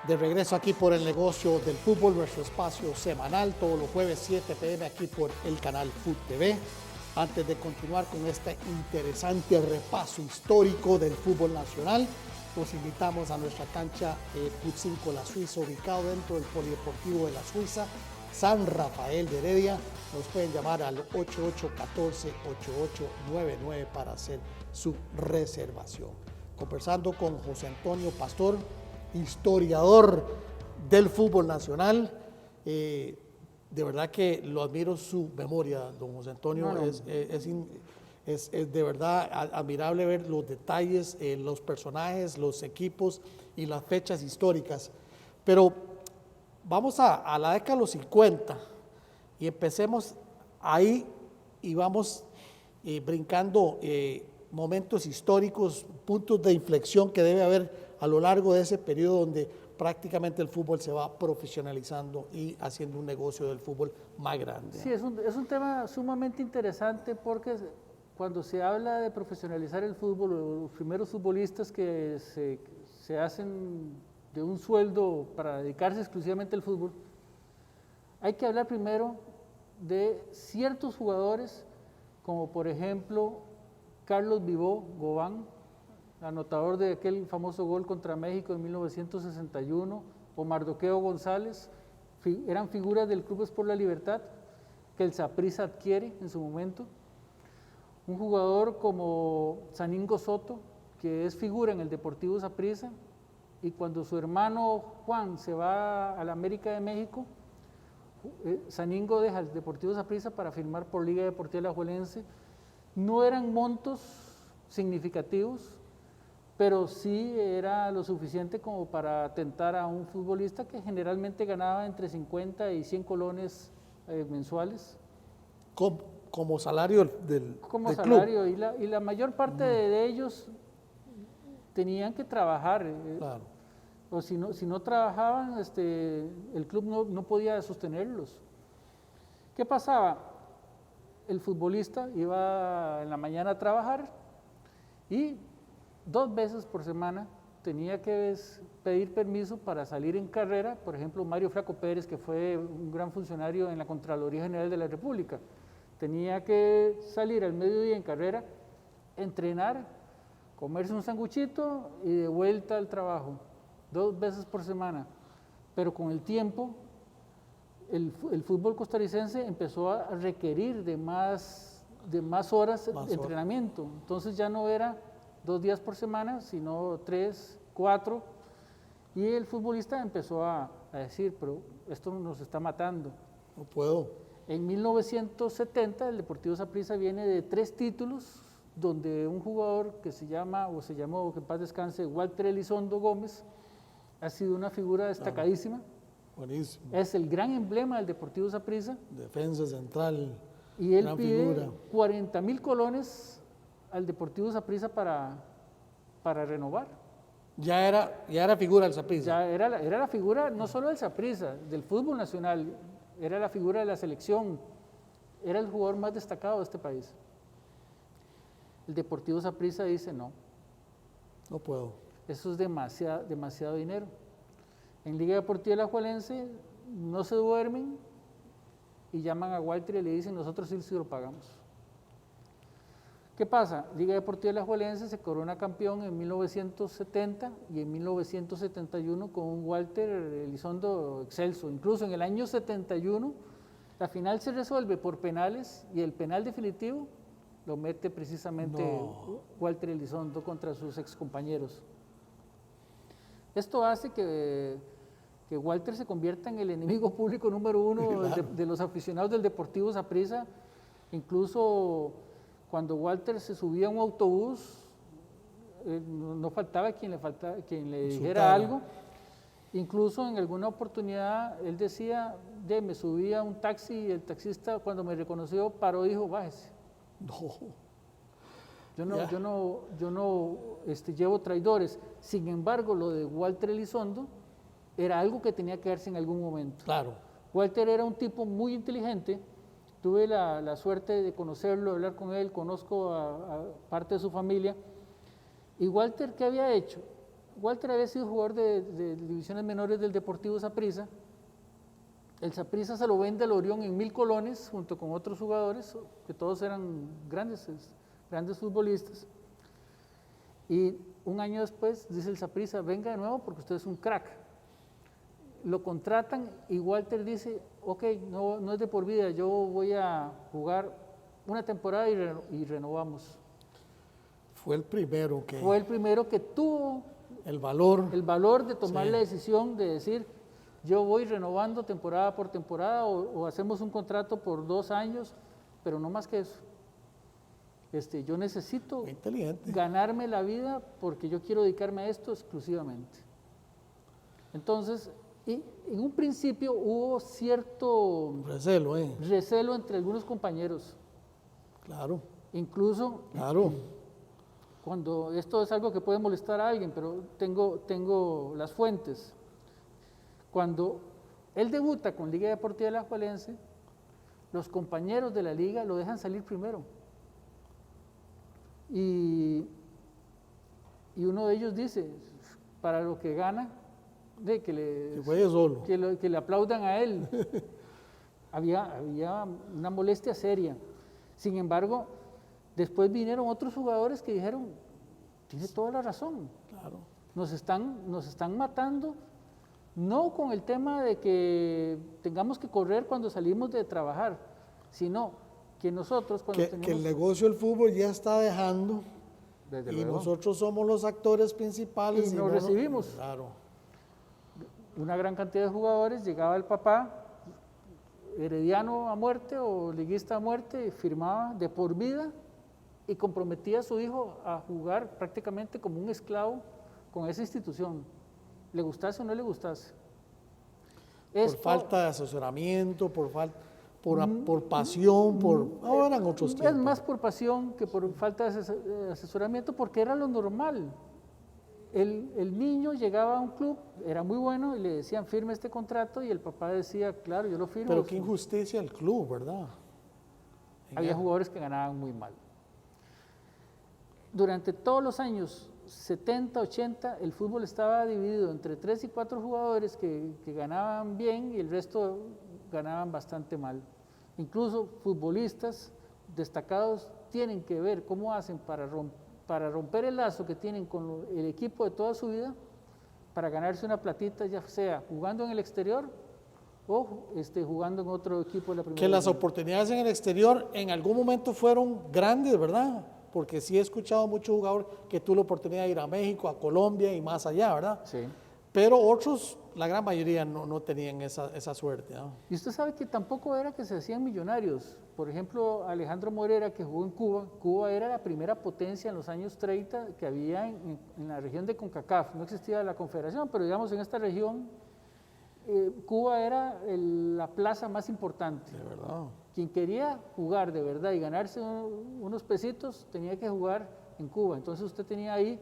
De regreso aquí por el negocio del fútbol, nuestro espacio semanal, todos los jueves 7 p.m. aquí por el canal Food TV. Antes de continuar con este interesante repaso histórico del fútbol nacional, los invitamos a nuestra cancha Food 5 La Suiza, ubicado dentro del Polideportivo de La Suiza, San Rafael de Heredia. Nos pueden llamar al 8814-8899 para hacer su reservación. Conversando con José Antonio Pastor, historiador del fútbol nacional. De verdad que lo admiro su memoria, don José Antonio. Es de verdad admirable ver los detalles, los personajes, los equipos y las fechas históricas. Pero vamos a la década de los 50 y empecemos ahí y vamos brincando momentos históricos, puntos de inflexión que debe haber a lo largo de ese periodo donde prácticamente el fútbol se va profesionalizando y haciendo un negocio del fútbol más grande. Sí, es un tema sumamente interesante porque cuando se habla de profesionalizar el fútbol, los primeros futbolistas que se hacen de un sueldo para dedicarse exclusivamente al fútbol, hay que hablar primero de ciertos jugadores, como por ejemplo Carlos Vivó Gobán, anotador de aquel famoso gol contra México en 1961, o Mardoqueo González, eran figuras del Club Sport La Libertad, que el Saprissa adquiere en su momento. Un jugador como Saningo Soto, que es figura en el Deportivo Saprissa, y cuando su hermano Juan se va a la América de México, Saningo deja el Deportivo Saprissa para firmar por Liga Deportiva Alajuelense. No eran montos significativos, pero sí era lo suficiente como para atentar a un futbolista que generalmente ganaba entre 50 y 100 colones mensuales. Como salario del salario, club. Y la mayor parte de ellos tenían que trabajar. Claro. O si no trabajaban, el club no podía sostenerlos. ¿Qué pasaba? El futbolista iba en la mañana a trabajar y 2 veces por semana tenía que pedir permiso para salir en carrera. Por ejemplo, Mario Flaco Pérez, que fue un gran funcionario en la Contraloría General de la República, tenía que salir al mediodía en carrera, entrenar, comerse un sanguchito y de vuelta al trabajo, 2 veces por semana. Pero con el tiempo, el fútbol costarricense empezó a requerir de más horas de entrenamiento. Entonces ya no era 2 días por semana, sino 3, 4, y el futbolista empezó a decir, pero esto nos está matando. No puedo. En 1970 el Deportivo Saprissa viene de 3 títulos, donde un jugador que se llamó, que en paz descanse, Walter Elizondo Gómez, ha sido una figura destacadísima. Buenísimo. Es el gran emblema del Deportivo Saprissa. Defensa central. Y él pide 40,000 colones al Deportivo Saprissa para renovar. Ya era figura del Saprissa. Ya era la figura no solo del Saprissa, del fútbol nacional, era la figura de la selección, era el jugador más destacado de este país. El Deportivo Saprissa dice no puedo. Eso es demasiado dinero. En Liga Deportiva Alajuelense no se duermen y llaman a Walter y le dicen nosotros sí lo pagamos. ¿Qué pasa? Liga Deportiva Alajuelense se corona campeón en 1970 y en 1971 con un Walter Elizondo excelso. Incluso en el año 71 la final se resuelve por penales y el penal definitivo lo mete precisamente Walter Elizondo contra sus excompañeros. Esto hace que Walter se convierta en el enemigo público número 1 claro. de los aficionados del Deportivo Saprissa. Incluso cuando Walter se subía a un autobús, no faltaba quien le dijera algo. Incluso en alguna oportunidad él decía, me subí a un taxi y el taxista cuando me reconoció paró y dijo, bájese. Yo no llevo traidores. Sin embargo, lo de Walter Elizondo era algo que tenía que darse en algún momento. Claro. Walter era un tipo muy inteligente. Tuve la suerte de conocerlo, de hablar con él, conozco a parte de su familia. Y Walter, ¿qué había hecho? Walter había sido jugador de divisiones menores del Deportivo Saprissa. El Saprissa se lo vende al Orión en 1.000 colones, junto con otros jugadores, que todos eran grandes futbolistas. Y un año después dice el Saprissa, venga de nuevo porque usted es un crack. Lo contratan y Walter dice, ok, no es de por vida, yo voy a jugar una temporada y renovamos. Fue el primero que tuvo el valor de tomar la decisión de decir, yo voy renovando temporada por temporada o hacemos un contrato por 2 años, pero no más que eso. Yo necesito ganarme la vida porque yo quiero dedicarme a esto exclusivamente. Entonces, y en un principio hubo cierto recelo entre algunos compañeros. Claro. Incluso, cuando esto es algo que puede molestar a alguien, pero tengo las fuentes. Cuando él debuta con Liga Deportiva Alajuelense, los compañeros de la liga lo dejan salir primero. Y uno de ellos dice, para lo que gana, que le aplaudan a él. había una molestia seria. Sin embargo, después vinieron otros jugadores que dijeron, tiene toda la razón. Claro. Nos están matando, no con el tema de que tengamos que correr cuando salimos de trabajar, sino que nosotros cuando que el negocio del fútbol ya está dejando y nosotros somos los actores principales y nos recibimos. Claro. Una gran cantidad de jugadores, llegaba el papá, herediano a muerte o liguista a muerte, firmaba de por vida y comprometía a su hijo a jugar prácticamente como un esclavo con esa institución, le gustase o no le gustase. Por falta de asesoramiento, por pasión, eran otros tiempos. Es más por pasión que por falta de asesoramiento, porque era lo normal. El niño llegaba a un club, era muy bueno, y le decían, firme este contrato, y el papá decía, claro, yo lo firmo. Pero qué injusticia el club, ¿verdad? Había jugadores que ganaban muy mal. Durante todos los años 70, 80, el fútbol estaba dividido entre 3 y 4 jugadores que ganaban bien y el resto ganaban bastante mal. Incluso futbolistas destacados tienen que ver cómo hacen para romper el lazo que tienen con el equipo de toda su vida, para ganarse una platita, ya sea jugando en el exterior o jugando en otro equipo de la primera. Que las oportunidades en el exterior en algún momento fueron grandes, ¿verdad? Porque sí he escuchado muchos jugadores que tuvo la oportunidad de ir a México, a Colombia y más allá, ¿verdad? Sí. Pero otros, la gran mayoría no tenían esa suerte, ¿no? Y usted sabe que tampoco era que se hacían millonarios. Por ejemplo, Alejandro Morera, que jugó en Cuba, Cuba era la primera potencia en los años 30 que había en la región de CONCACAF. No existía la confederación, pero digamos en esta región, Cuba era la plaza más importante. De verdad. Quien quería jugar de verdad y ganarse unos pesitos, tenía que jugar en Cuba. Entonces usted tenía ahí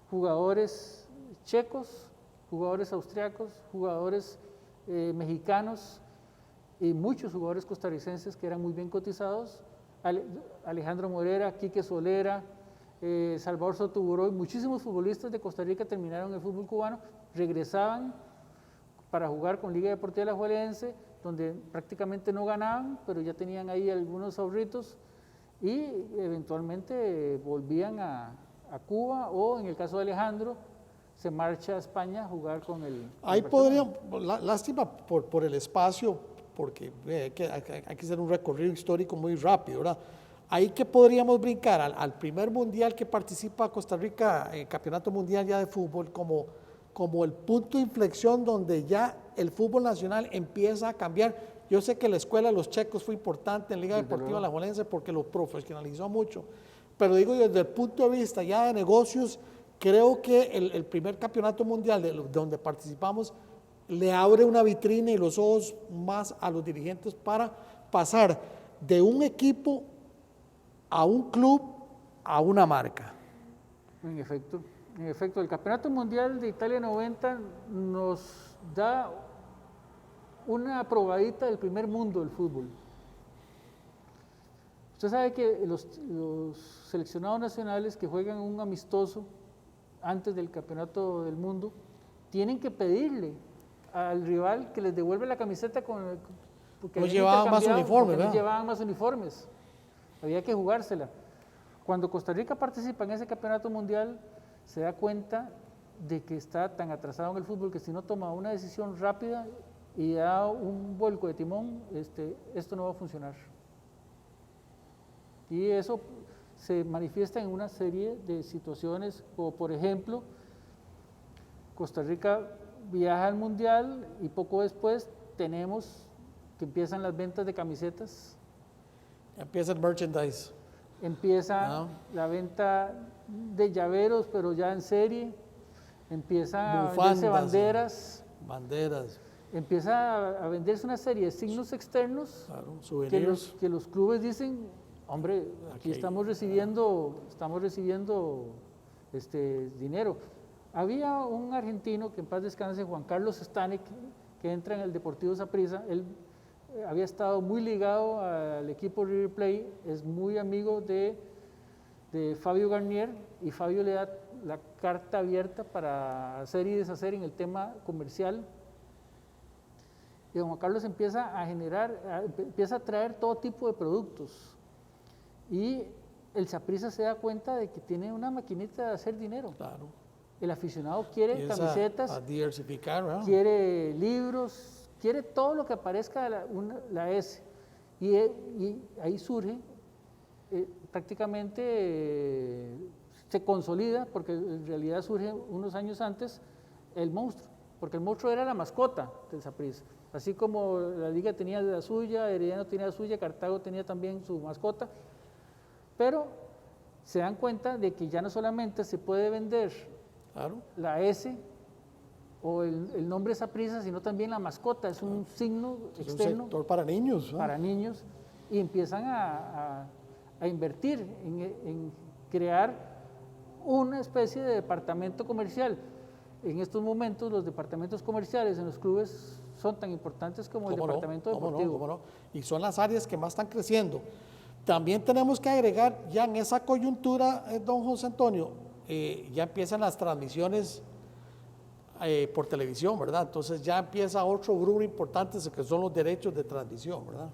jugadores checos, jugadores austriacos, jugadores mexicanos y muchos jugadores costarricenses que eran muy bien cotizados. Alejandro Morera, Quique Solera, Salvador Sotoburoy, muchísimos futbolistas de Costa Rica terminaron el fútbol cubano, regresaban para jugar con Liga Deportiva Alajuelense, donde prácticamente no ganaban, pero ya tenían ahí algunos ahorritos y eventualmente volvían a Cuba, o en el caso de Alejandro, se marcha a España a jugar con el... Ahí podrían, lástima por el espacio, porque hay que hacer un recorrido histórico muy rápido, ¿verdad? Ahí que podríamos brincar al primer mundial que participa Costa Rica, Campeonato Mundial ya de fútbol, como el punto de inflexión donde ya el fútbol nacional empieza a cambiar. Yo sé que la escuela de los checos fue importante en Liga Deportiva Alajuelense porque lo profesionalizó mucho, pero digo desde el punto de vista ya de negocios, creo que el primer campeonato mundial donde participamos le abre una vitrina y los ojos más a los dirigentes para pasar de un equipo a un club a una marca. En efecto, el Campeonato Mundial de Italia 90 nos da una probadita del primer mundo del fútbol. Usted sabe que los seleccionados nacionales que juegan un amistoso antes del campeonato del mundo, tienen que pedirle al rival que les devuelva la camiseta porque no llevaban más uniformes, no llevaban más uniformes, había que jugársela. Cuando Costa Rica participa en ese campeonato mundial, se da cuenta de que está tan atrasado en el fútbol que si no toma una decisión rápida y da un vuelco de timón, esto no va a funcionar. Y eso se manifiesta en una serie de situaciones, como por ejemplo, Costa Rica viaja al Mundial y poco después tenemos que empiezan las ventas de camisetas. Empieza el merchandise. Empieza la venta de llaveros, pero ya en serie. Empieza a venderse banderas. Empieza a venderse una serie de signos externos, claro, que los clubes dicen, hombre, aquí estamos recibiendo dinero. Había un argentino que en paz descanse, Juan Carlos Stanek, que entra en el Deportivo Saprissa. Él había estado muy ligado al equipo River Plate, es muy amigo de Fabio Garnier, y Fabio le da la carta abierta para hacer y deshacer en el tema comercial. Y don Juan Carlos empieza a traer todo tipo de productos. Y el Saprissa se da cuenta de que tiene una maquinita de hacer dinero. Claro. El aficionado quiere camisetas, a diversificar, ¿verdad? Quiere libros, quiere todo lo que aparezca la S. Y ahí surge, prácticamente se consolida, porque en realidad surge unos años antes el monstruo, porque el monstruo era la mascota del Saprissa. Así como la liga tenía la suya, Herediano tenía la suya, Cartago tenía también su mascota, pero se dan cuenta de que ya no solamente se puede vender la S o el nombre Saprissa, sino también la mascota, es un signo externo. Un sector para niños. Para niños, y empiezan a invertir en crear una especie de departamento comercial. En estos momentos los departamentos comerciales en los clubes son tan importantes como el departamento deportivo. ¿Cómo no? Y son las áreas que más están creciendo. También tenemos que agregar, ya en esa coyuntura, don José Antonio, ya empiezan las transmisiones por televisión, ¿verdad? Entonces ya empieza otro grupo importante que son los derechos de transmisión, ¿verdad?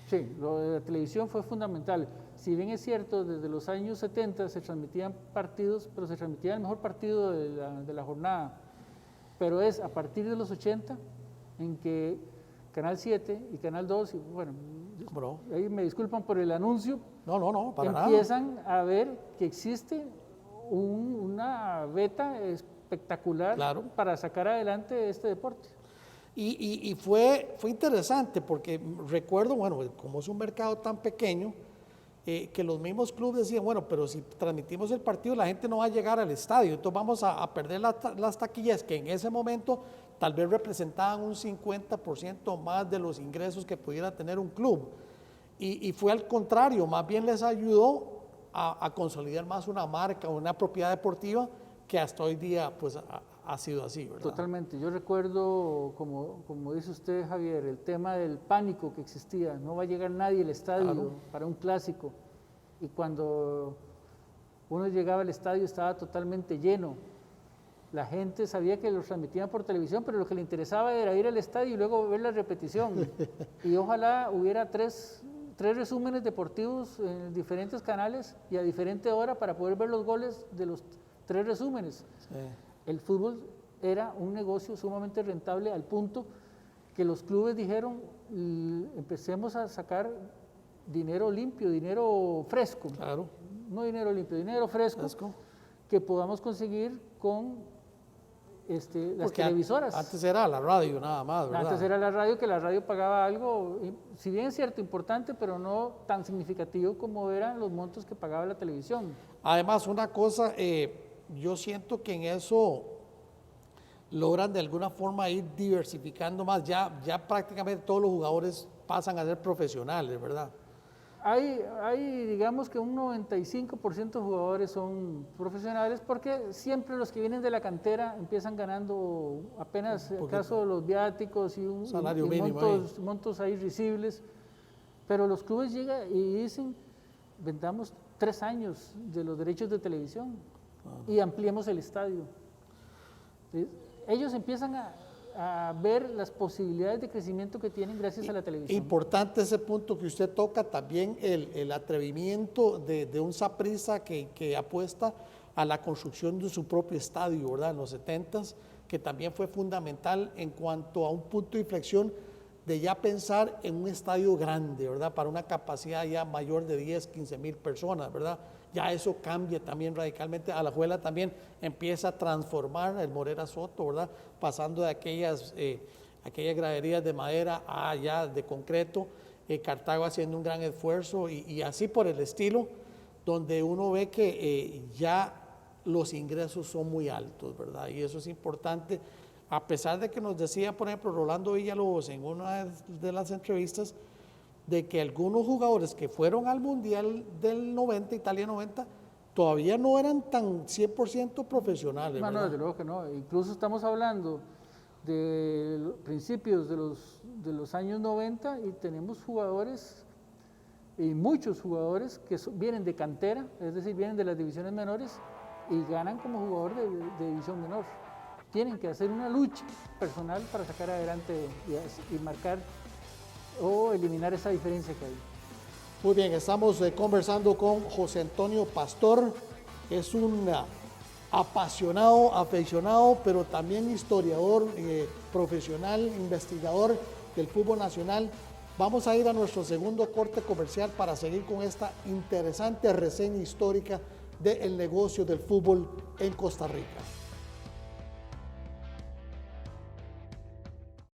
Sí, lo de la televisión fue fundamental. Si bien es cierto, desde los años 70 se transmitían partidos, pero se transmitía el mejor partido de la jornada. Pero es a partir de los 80 en que Canal 7 y Canal 2, y bueno, ahí me disculpan por el anuncio, no, para nada. Empiezan a ver que existe una beta espectacular para sacar adelante este deporte. Y fue interesante porque recuerdo, bueno, como es un mercado tan pequeño, que los mismos clubes decían, bueno, pero si transmitimos el partido la gente no va a llegar al estadio, entonces vamos a perder las taquillas que en ese momento tal vez representaban un 50% más de los ingresos que pudiera tener un club. Y fue al contrario, más bien les ayudó a consolidar más una marca, una propiedad deportiva que hasta hoy día pues ha sido así, ¿verdad? Totalmente. Yo recuerdo, como dice usted, Javier, el tema del pánico que existía. No va a llegar nadie al estadio para un clásico. Y cuando uno llegaba al estadio estaba totalmente lleno. La gente sabía que los transmitían por televisión, pero lo que le interesaba era ir al estadio y luego ver la repetición. Y ojalá hubiera tres resúmenes deportivos en diferentes canales y a diferente hora para poder ver los goles de los 3 resúmenes. Sí. El fútbol era un negocio sumamente rentable al punto que los clubes dijeron, empecemos a sacar dinero limpio, dinero fresco. Claro. No dinero limpio, dinero fresco. Que podamos conseguir con las televisoras. Antes era la radio nada más, ¿verdad? Antes era la radio, que la radio pagaba algo, si bien es cierto, importante, pero no tan significativo como eran los montos que pagaba la televisión. Además, una cosa, yo siento que en eso logran de alguna forma ir diversificando más, ya prácticamente todos los jugadores pasan a ser profesionales, ¿verdad? Hay digamos que un 95% de jugadores son profesionales, porque siempre los que vienen de la cantera empiezan ganando apenas, acaso los viáticos y salario mínimo montos ahí risibles, pero los clubes llegan y dicen, vendamos 3 años de los derechos de televisión. y ampliemos el estadio. Ellos empiezan a ver las posibilidades de crecimiento que tienen gracias a la televisión. Importante ese punto que usted toca, también el atrevimiento de un Saprissa que apuesta a la construcción de su propio estadio, ¿verdad? En los 70s, que también fue fundamental en cuanto a un punto de inflexión de ya pensar en un estadio grande, ¿verdad? Para una capacidad ya mayor de 10, 15 mil personas, ¿verdad? Ya eso cambia también radicalmente. Alajuela también empieza a transformar el Morera Soto, ¿verdad? Pasando de aquellas graderías de madera a ya de concreto, Cartago haciendo un gran esfuerzo y así por el estilo, donde uno ve que ya los ingresos son muy altos, ¿verdad? Y eso es importante, a pesar de que nos decía, por ejemplo, Rolando Villalobos en una de las entrevistas, de que algunos jugadores que fueron al Mundial del 90, Italia 90, todavía no eran tan 100% profesionales. No, desde luego que no. Incluso estamos hablando de principios de los años 90 y tenemos jugadores, y muchos jugadores que vienen de cantera, es decir, vienen de las divisiones menores y ganan como jugador de división menor. Tienen que hacer una lucha personal para sacar adelante y marcar o eliminar esa diferencia que hay. Muy bien, estamos conversando con José Antonio Pastor. Es un apasionado, aficionado, pero también historiador, profesional, investigador del fútbol nacional. Vamos a ir a nuestro segundo corte comercial para seguir con esta interesante reseña histórica del negocio del fútbol en Costa Rica.